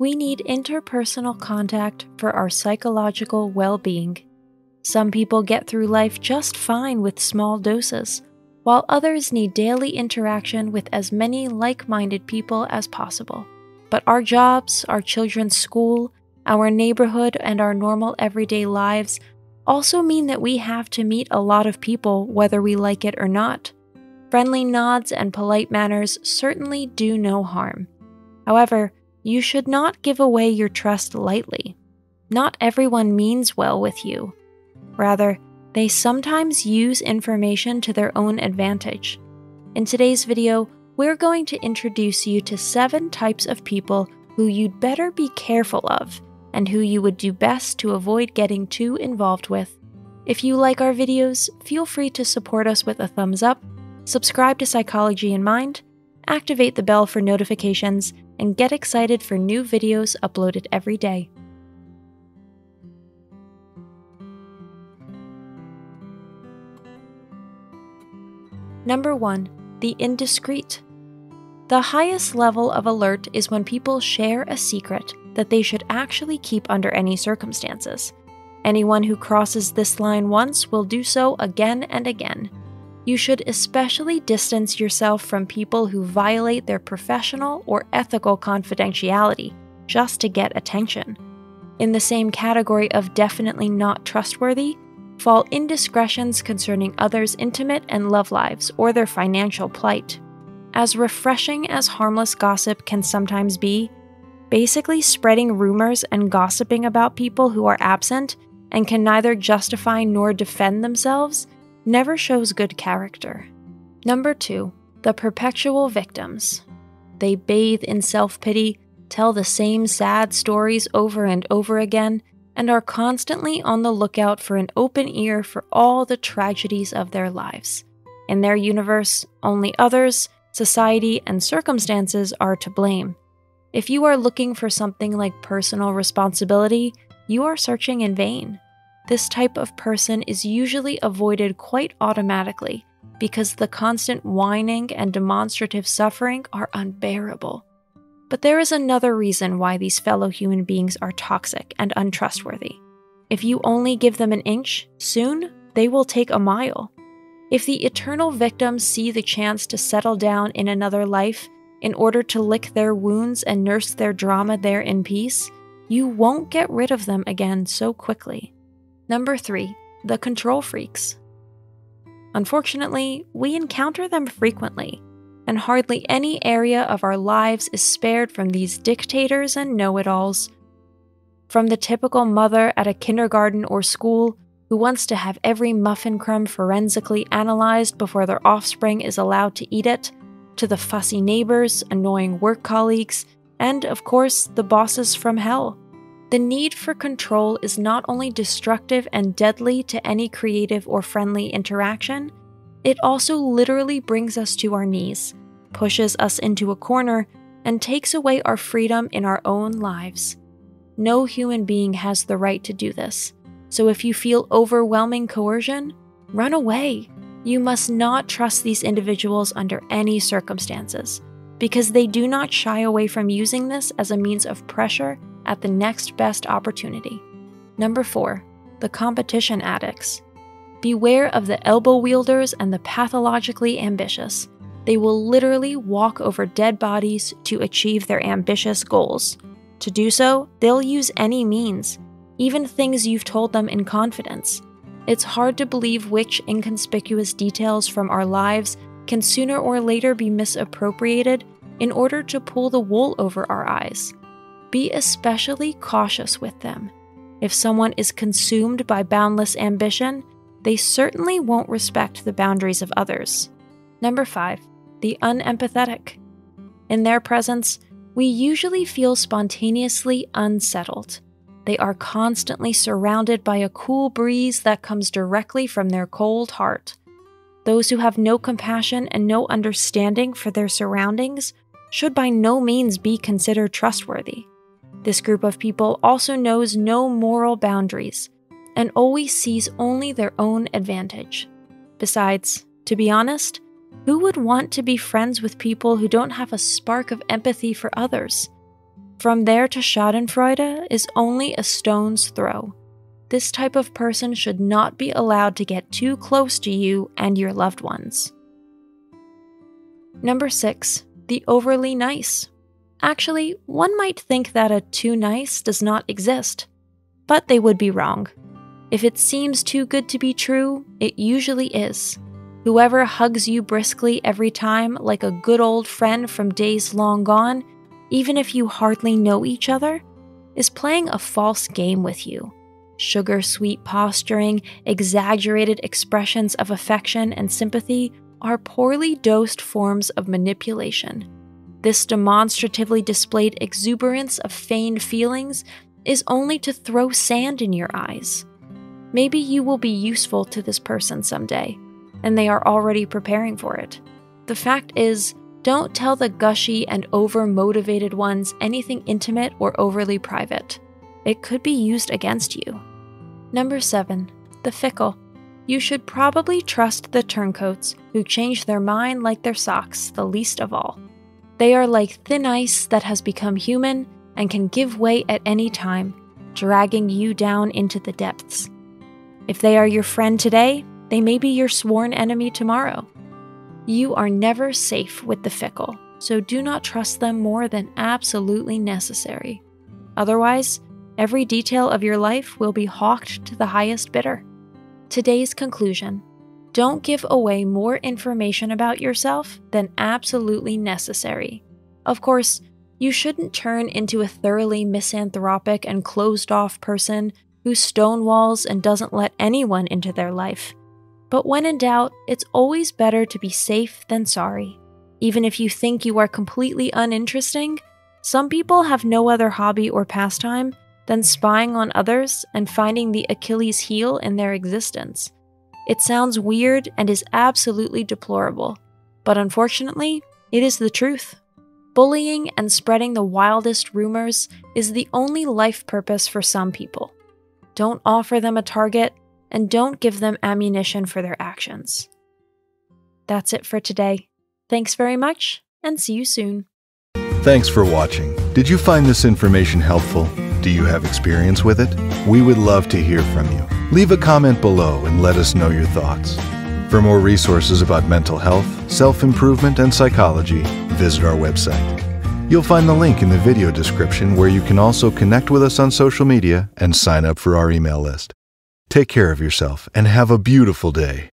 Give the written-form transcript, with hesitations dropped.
We need interpersonal contact for our psychological well-being. Some people get through life just fine with small doses, while others need daily interaction with as many like-minded people as possible. But our jobs, our children's school, our neighborhood, and our normal everyday lives also mean that we have to meet a lot of people whether we like it or not. Friendly nods and polite manners certainly do no harm. However, you should not give away your trust lightly. Not everyone means well with you. Rather, they sometimes use information to their own advantage. In today's video, we're going to introduce you to 7 types of people who you'd better be careful of and who you would do best to avoid getting too involved with. If you like our videos, feel free to support us with a thumbs up, subscribe to Psychology in Mind, activate the bell for notifications, and get excited for new videos uploaded every day. Number 1. The indiscreet. The highest level of alert is when people share a secret that they should actually keep under any circumstances. Anyone who crosses this line once will do so again and again. You should especially distance yourself from people who violate their professional or ethical confidentiality just to get attention. In the same category of definitely not trustworthy fall indiscretions concerning others' intimate and love lives or their financial plight. As refreshing as harmless gossip can sometimes be, basically spreading rumors and gossiping about people who are absent and can neither justify nor defend themselves never shows good character. Number 2. The perpetual victims. They bathe in self-pity, tell the same sad stories over and over again, and are constantly on the lookout for an open ear for all the tragedies of their lives. In their universe, only others, society, and circumstances are to blame. If you are looking for something like personal responsibility, you are searching in vain. This type of person is usually avoided quite automatically because the constant whining and demonstrative suffering are unbearable. But there is another reason why these fellow human beings are toxic and untrustworthy. If you only give them an inch, soon they will take a mile. If the eternal victims see the chance to settle down in another life in order to lick their wounds and nurse their drama there in peace, you won't get rid of them again so quickly. Number 3. The control freaks. Unfortunately, we encounter them frequently, and hardly any area of our lives is spared from these dictators and know-it-alls. From the typical mother at a kindergarten or school who wants to have every muffin crumb forensically analyzed before their offspring is allowed to eat it, to the fussy neighbors, annoying work colleagues, and, of course, the bosses from hell. The need for control is not only destructive and deadly to any creative or friendly interaction, it also literally brings us to our knees, pushes us into a corner, and takes away our freedom in our own lives. No human being has the right to do this, so if you feel overwhelming coercion, run away. You must not trust these individuals under any circumstances, because they do not shy away from using this as a means of pressure at the next best opportunity. Number 4. The competition addicts. Beware of the elbow wielders and the pathologically ambitious. They will literally walk over dead bodies to achieve their ambitious goals. To do so, they'll use any means, even things you've told them in confidence. It's hard to believe which inconspicuous details from our lives can sooner or later be misappropriated in order to pull the wool over our eyes. Be especially cautious with them. If someone is consumed by boundless ambition, they certainly won't respect the boundaries of others. Number 5. The unempathetic. In their presence, we usually feel spontaneously unsettled. They are constantly surrounded by a cool breeze that comes directly from their cold heart. Those who have no compassion and no understanding for their surroundings should by no means be considered trustworthy. This group of people also knows no moral boundaries and always sees only their own advantage. Besides, to be honest, who would want to be friends with people who don't have a spark of empathy for others? From there to Schadenfreude is only a stone's throw. This type of person should not be allowed to get too close to you and your loved ones. Number 6, the overly nice. Actually, one might think that a too nice does not exist, but they would be wrong. If it seems too good to be true, it usually is. Whoever hugs you briskly every time like a good old friend from days long gone, even if you hardly know each other, is playing a false game with you. Sugar-sweet posturing, exaggerated expressions of affection and sympathy are poorly dosed forms of manipulation. This demonstratively displayed exuberance of feigned feelings is only to throw sand in your eyes. Maybe you will be useful to this person someday, and they are already preparing for it. The fact is, don't tell the gushy and over-motivated ones anything intimate or overly private. It could be used against you. Number 7, the fickle. You should probably trust the turncoats who change their mind like their socks the least of all. They are like thin ice that has become human and can give way at any time, dragging you down into the depths. If they are your friend today, they may be your sworn enemy tomorrow. You are never safe with the fickle, so do not trust them more than absolutely necessary. Otherwise, every detail of your life will be hawked to the highest bidder. Today's conclusion: don't give away more information about yourself than absolutely necessary. Of course, you shouldn't turn into a thoroughly misanthropic and closed-off person who stonewalls and doesn't let anyone into their life. But when in doubt, it's always better to be safe than sorry. Even if you think you are completely uninteresting, some people have no other hobby or pastime than spying on others and finding the Achilles heel in their existence. It sounds weird and is absolutely deplorable, but unfortunately, it is the truth. Bullying and spreading the wildest rumors is the only life purpose for some people. Don't offer them a target, and don't give them ammunition for their actions. That's it for today. Thanks very much, and see you soon. Thanks for watching. Did you find this information helpful? Do you have experience with it? We would love to hear from you. Leave a comment below and let us know your thoughts. For more resources about mental health, self-improvement, and psychology, visit our website. You'll find the link in the video description where you can also connect with us on social media and sign up for our email list. Take care of yourself and have a beautiful day.